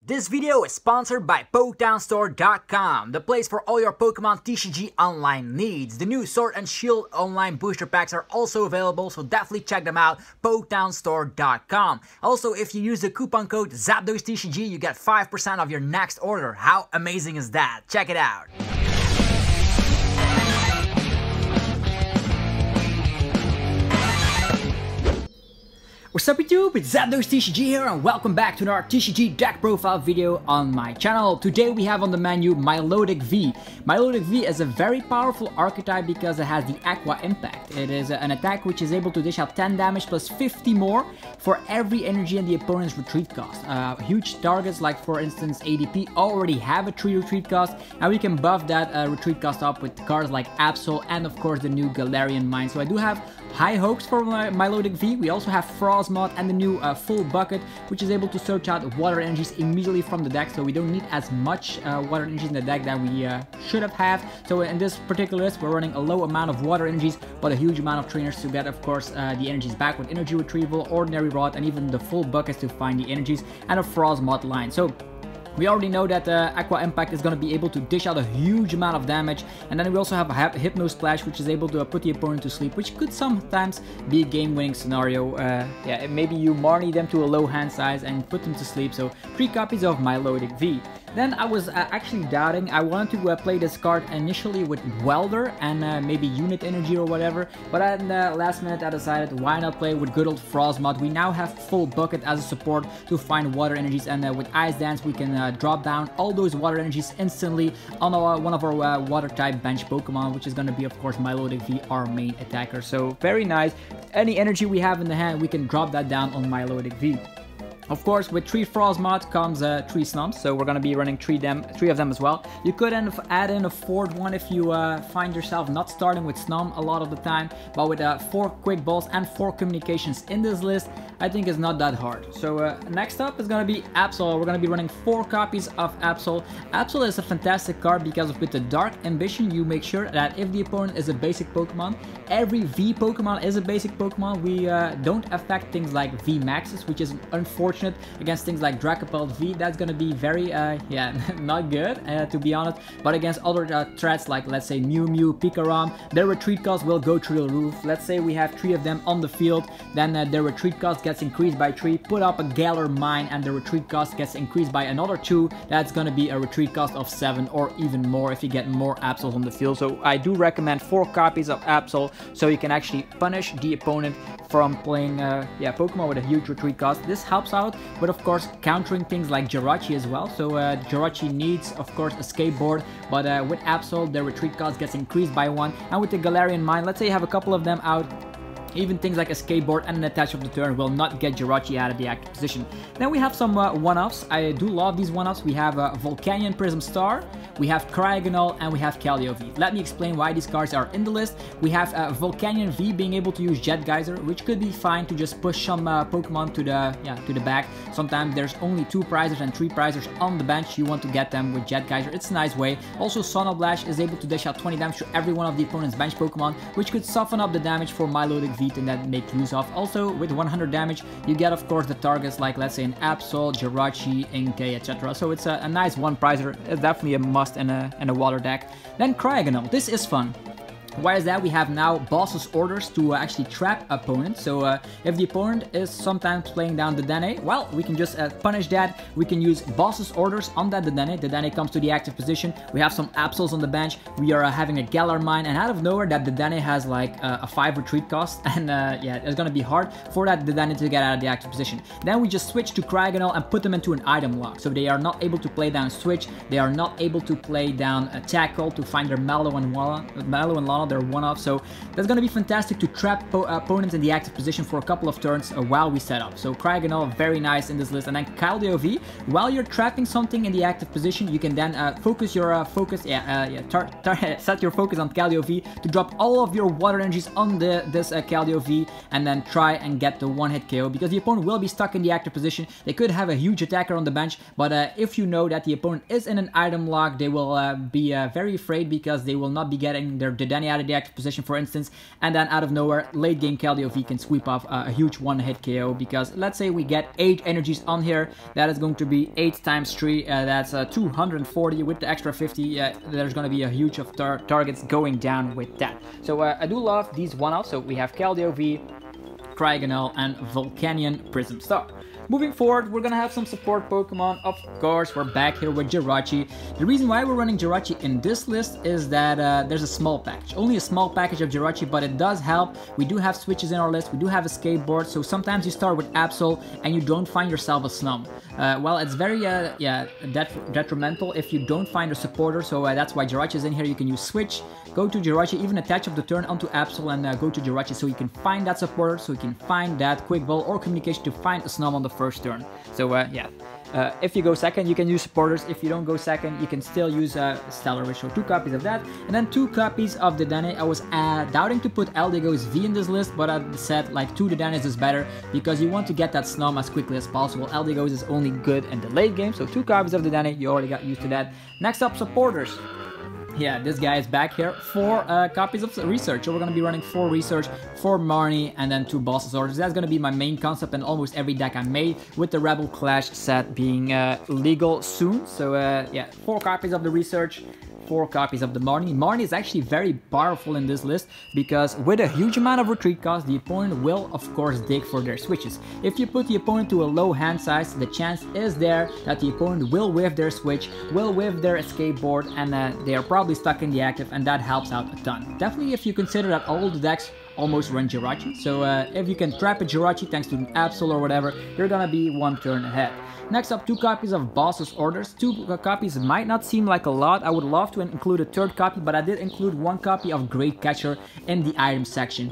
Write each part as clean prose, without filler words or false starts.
This video is sponsored by PokedownStore.com, the place for all your Pokemon TCG online needs. The new Sword and Shield online booster packs are also available, so definitely check them out, PokedownStore.com. Also, if you use the coupon code ZapDoseTCG, you get 5% off your next order. How amazing is that? Check it out. What's up YouTube, it's ZapDoseTCG here and welcome back to another TCG deck profile video on my channel. Today we have on the menu Milotic V. Milotic V is a very powerful archetype because it has the Aqua Impact. It is an attack which is able to dish out 10 damage plus 50 more for every energy in the opponent's retreat cost. Huge targets like for instance ADP already have a 3 retreat cost, and we can buff that retreat cost up with cards like Absol and of course the new Galarian Mine. So I do have high hopes for Milotic V. We also have Frosmoth and the new full bucket, which is able to search out water energies immediately from the deck, so we don't need as much water energies in the deck that we should have. So in this particular list, we're running a low amount of water energies, but a huge amount of trainers to get, of course, the energies back with energy retrieval, ordinary rod, and even the full buckets to find the energies, and a Frosmoth line. So we already know that Aqua Impact is going to be able to dish out a huge amount of damage, and then we also have a Hypno Splash, which is able to put the opponent to sleep, which could sometimes be a game-winning scenario. Yeah, maybe you Marnie them to a low hand size and put them to sleep, so 3 copies of Milotic V. Then I was actually doubting. I wanted to play this card initially with Welder and maybe Unit Energy or whatever, but at the last minute I decided why not play with good old Frosmoth. We now have full bucket as a support to find water energies, and with Ice Dance we can drop down all those water energies instantly on one of our water type bench Pokemon, which is going to be of course Milotic V, our main attacker. So very nice. Any energy we have in the hand, we can drop that down on Milotic V. Of course, with 3 Frosmoth comes 3 Snoms, so we're going to be running 3 of them as well. You could add in a 4th one if you find yourself not starting with Snom a lot of the time, but with 4 Quick Balls and 4 Communications in this list, I think it's not that hard. So next up is going to be Absol. We're going to be running 4 copies of Absol. Absol is a fantastic card because with the Dark Ambition, you make sure that if the opponent is a basic Pokemon, every V Pokemon is a basic Pokemon. We don't affect things like V Maxes, which is unfortunate against things like Dracopult V. That's gonna be very yeah, not good to be honest, but against other threats like let's say Mew Mew, Pikarom, their retreat cost will go through the roof. Let's say we have 3 of them on the field, then their retreat cost gets increased by 3, put up a Galar Mine and the retreat cost gets increased by another 2. That's gonna be a retreat cost of 7 or even more if you get more Absols on the field. So I do recommend 4 copies of Absol so you can actually punish the opponent from playing yeah, Pokemon with a huge retreat cost. This helps out, but of course countering things like Jirachi as well. So Jirachi needs of course a skateboard, but with Absol their retreat cost gets increased by 1, and with the Galarian Mine, let's say you have a couple of them out, even things like a skateboard and an attach of the turn will not get Jirachi out of the active position. Then we have some one-offs. I do love these one-offs. We have Volcanion Prism Star, we have Cryogonal, and we have Keldeo V. Let me explain why these cards are in the list. We have Volcanion V being able to use Jet Geyser, which could be fine to just push some Pokemon to the back. Sometimes there's only 2 prizers and 3 prizers on the bench. You want to get them with Jet Geyser. It's a nice way. Also, Sono Blast is able to dish out 20 damage to every one of the opponent's bench Pokemon, which could soften up the damage for Milotic V to that make use of. Also, with 100 damage, you get of course the targets like let's say an Absol, Jirachi, Inkay, etc. So it's a nice one prizer. It's definitely a must in a water deck. Then Cryogonal. This is fun. Why is that? We have now Boss's Orders to actually trap opponents. So if the opponent is sometimes playing down the Dedenne, well, we can just punish that. We can use Boss's Orders on that Dedenne. Dedenne comes to the active position. We have some Absols on the bench. We are having a Galar Mine, and out of nowhere that Dedenne has like a 5 retreat cost, and yeah, it's gonna be hard for that Dedenne to get out of the active position. Then we just switch to Cryogonal and put them into an item lock. So they are not able to play down Switch. They are not able to play down a Tackle to find their Mallow and Lana. They're one-off, so that's going to be fantastic to trap opponents in the active position for a couple of turns while we set up. So Cryogonal, very nice in this list. And then Keldeo V, while you're trapping something in the active position, you can then focus your set your focus on Keldeo V to drop all of your water energies on this Keldeo V, and then try and get the one-hit KO, because the opponent will be stuck in the active position. They could have a huge attacker on the bench, but if you know that the opponent is in an item lock, they will be very afraid because they will not be getting their Dedenne out of the active position, for instance, and then out of nowhere, late game Keldeo V can sweep off a huge one-hit KO, because let's say we get 8 energies on here, that is going to be 8 times 3, that's 240 with the extra 50, there's going to be a huge of targets going down with that. So I do love these one-offs, so we have Keldeo V, Cryogonal, and Volcanion Prism Star. Moving forward, we're gonna have some support Pokemon. Of course, we're back here with Jirachi. The reason why we're running Jirachi in this list is that there's a small package. Only a small package of Jirachi, but it does help. We do have switches in our list, we do have a skateboard, so sometimes you start with Absol and you don't find yourself a Snom. Well, it's very detrimental if you don't find a supporter, so that's why Jirachi is in here. You can use switch, go to Jirachi, even attach up the turn onto Absol and go to Jirachi, so you can find that supporter, so you can find that quick ball or communication to find a Snom on the first turn. So if you go second, you can use supporters. If you don't go second, you can still use Stellar Wish, so 2 copies of that. And then 2 copies of the Dedenne. I was doubting to put Eldego's V in this list, but I said like 2 Dedennes is better, because you want to get that Snom as quickly as possible. Eldego's is only good in the late game, so 2 copies of the Dedenne, you already got used to that. Next up, supporters. Yeah, this guy is back here. 4 copies of research. So we're going to be running 4 research, 4 Marnie, and then 2 bosses orders. That's going to be my main concept in almost every deck I made, with the Rebel Clash set being legal soon. So yeah, 4 copies of the research, 4 copies of the Marnie. Marnie is actually very powerful in this list, because with a huge amount of retreat cost, the opponent will of course dig for their switches. If you put the opponent to a low hand size, the chance is there that the opponent will whiff their switch, will whiff their escape board, and they are probably stuck in the active, and that helps out a ton. Definitely if you consider that all the decks almost run Jirachi, so if you can trap a Jirachi thanks to an Absol or whatever, you're gonna be 1 turn ahead. Next up, 2 copies of Boss's Orders. 2 copies might not seem like a lot. I would love to include a 3rd copy, but I did include 1 copy of Great Catcher in the item section.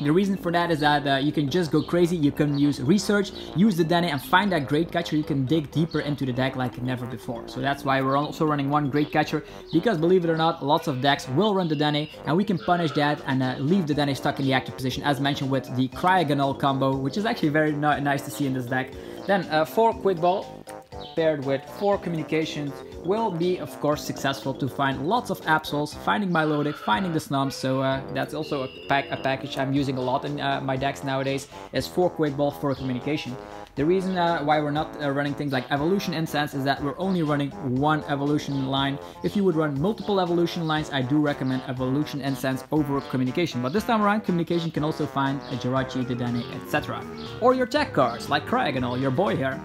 The reason for that is that you can just go crazy. You can use research, use the Dedenne, and find that Great Catcher. You can dig deeper into the deck like never before. So that's why we're also running 1 Great Catcher, because believe it or not, lots of decks will run the Dedenne, and we can punish that and leave the Dedenne stuck in the active position, as mentioned with the Cryogonal combo, which is actually very nice to see in this deck. Then 4 Quick Ball paired with 4 Communications will be of course successful to find lots of Absols, finding Milotic, finding the Snoms, so that's also a package I'm using a lot in my decks nowadays, is 4 Quick Ball, 4 Communication. The reason why we're not running things like Evolution Incense is that we're only running 1 Evolution line. If you would run multiple Evolution lines, I do recommend Evolution Incense over Communication, but this time around Communication can also find a Jirachi, Dedenne, etc. Or your tech cards, like Cryogonal, your boy here.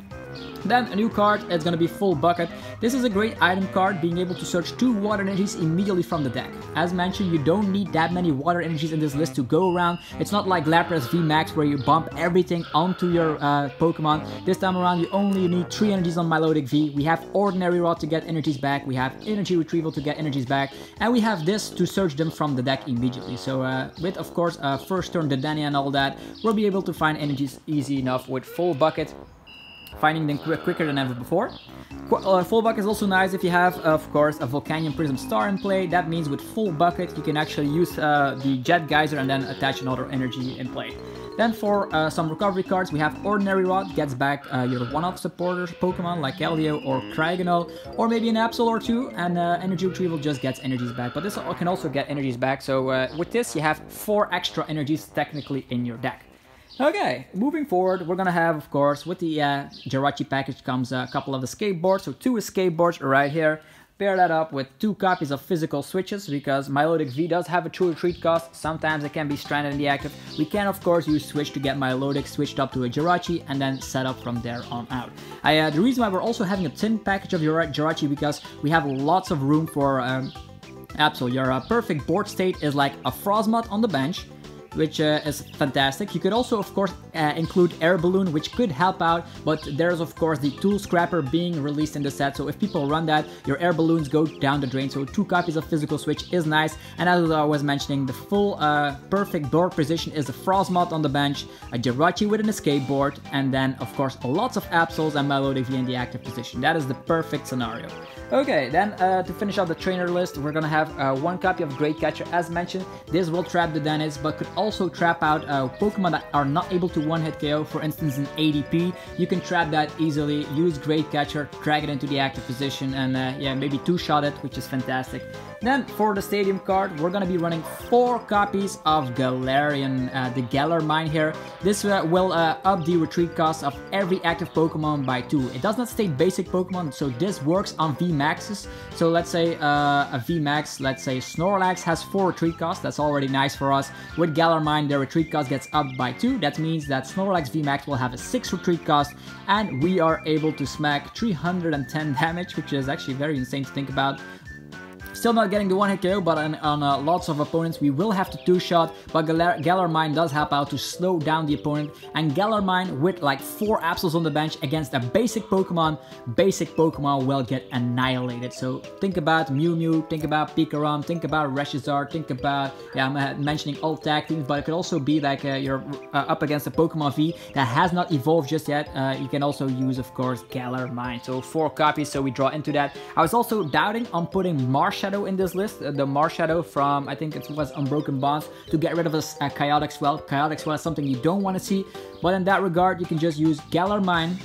Then a new card, it's gonna be Full Bucket. This is a great item card, being able to search 2 water energies immediately from the deck. As mentioned, you don't need that many water energies in this list to go around. It's not like Lapras V Max where you bump everything onto your Pokemon. This time around you only need 3 energies on Milotic V. We have Ordinary Rod to get energies back, we have Energy Retrieval to get energies back, and we have this to search them from the deck immediately. So with of course first turn Dedenne and all that, we'll be able to find energies easy enough with Full Bucket, finding them quicker than ever before. Full Bucket is also nice if you have, of course, a Volcanion Prism Star in play. That means with Full Bucket you can actually use the Jet Geyser and then attach another energy in play. Then for some recovery cards, we have Ordinary Rod, gets back your one-off supporters Pokemon like Keldeo or Cryogonal, or maybe an Absol or 2, and Energy Retrieval just gets energies back, but this can also get energies back, so with this you have 4 extra energies technically in your deck. Okay, moving forward, we're gonna have, of course, with the Jirachi package comes a couple of the skateboards, so 2 skateboards right here. Pair that up with 2 copies of physical switches, because Milotic V does have a true retreat cost. Sometimes it can be stranded in the active. We can of course use switch to get Milotic switched up to a Jirachi and then set up from there on out. The reason why we're also having a tin package of Jirachi, because we have lots of room for Absol. Your perfect board state is like a Frosmoth on the bench, which is fantastic. You could also of course include Air Balloon, which could help out, but there's of course the Tool Scrapper being released in the set, so if people run that, your Air Balloons go down the drain, so 2 copies of physical switch is nice. And as I was mentioning, the full perfect board position is a Frosmoth on the bench, a Jirachi with an escape board, and then of course lots of Absols and Milotic V in the active position. That is the perfect scenario. Okay, then to finish out the trainer list, we're gonna have 1 copy of Great Catcher. As mentioned, this will trap the Dedennes, but could also trap out Pokemon that are not able to one-hit KO, for instance in ADP. You can trap that easily, use Great Catcher, drag it into the active position, and yeah, maybe 2-shot it, which is fantastic. Then for the stadium card, we're gonna be running 4 copies of Galarian, the Galar Mine here. This will up the retreat cost of every active Pokemon by 2. It does not state basic Pokemon, so this works on VMAXs. So let's say a VMAX, let's say Snorlax has 4 retreat costs. That's already nice for us. With Galar Mine, their retreat cost gets upped by 2. That means that Snorlax VMAX will have a 6 retreat cost, and we are able to smack 310 damage, which is actually very insane to think about. Still not getting the 1-hit KO, but on lots of opponents we will have to 2-shot, but Galar Mine does help out to slow down the opponent, and Galar Mine with like 4 Absols on the bench against a basic Pokemon will get annihilated. So think about Mew Mew, think about Pikarom, think about Reshizard, think about, yeah, I'm mentioning all tag teams, but it could also be like you're up against a Pokemon V that has not evolved just yet. You can also use, of course, Galar Mine. So 4 copies, so we draw into that. I was also doubting on putting Marshadow in this list, the Marshadow from, I think it was Unbroken Bonds, to get rid of this Chaotic Swell. Chaotic Swell is something you don't want to see, but in that regard, you can just use Galar Mine,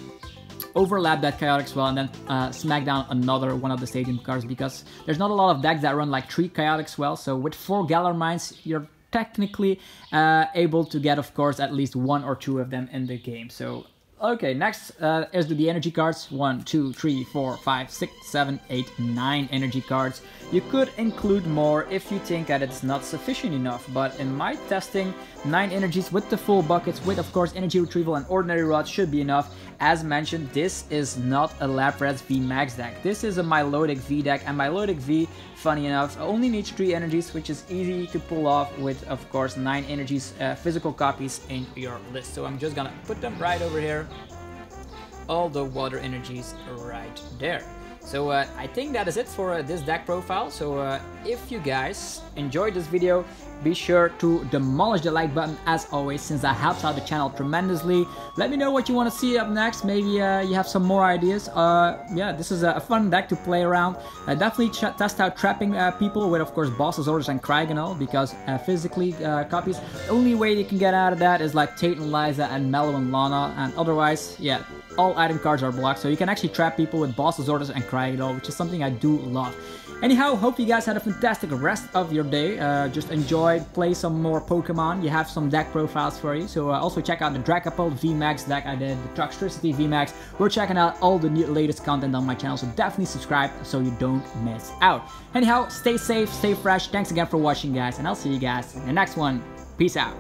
overlap that Chaotic Swell, and then smack down another one of the stadium cards, because there's not a lot of decks that run like 3 Chaotic Swells, so with 4 Galar Mines, you're technically able to get, of course, at least 1 or 2 of them in the game. So okay, next is the energy cards. 1, 2, 3, 4, 5, 6, 7, 8, 9 energy cards. You could include more if you think that it's not sufficient enough, but in my testing, 9 energies with the full buckets, with of course energy retrieval and ordinary rod, should be enough. As mentioned, this is not a Lapras V Max deck. This is a Milotic V deck, and Milotic V, funny enough, only needs 3 energies, which is easy to pull off with, of course, 9 energies, physical copies in your list. So I'm just gonna put them right over here. All the water energies right there. So I think that is it for this deck profile. So if you guys enjoyed this video, be sure to demolish the like button as always, since that helps out the channel tremendously. Let me know what you want to see up next. Maybe you have some more ideas. Yeah, this is a fun deck to play around. Definitely test out trapping people with, of course, Boss's Orders and Cryogonal, because physically copies, the only way you can get out of that is like Tate and Liza and Mellow and Lana, and otherwise, yeah, all item cards are blocked, so you can actually trap people with Boss's Orders and Cryogonal, which is something I do love. Anyhow, hope you guys had a fantastic rest of your day. Just enjoy, play some more Pokemon. You have some deck profiles for you. So also check out the Dragapult VMAX deck I did, the Toxtricity VMAX. We're checking out all the latest content on my channel, so definitely subscribe so you don't miss out. Anyhow, stay safe, stay fresh. Thanks again for watching, guys, and I'll see you guys in the next one. Peace out.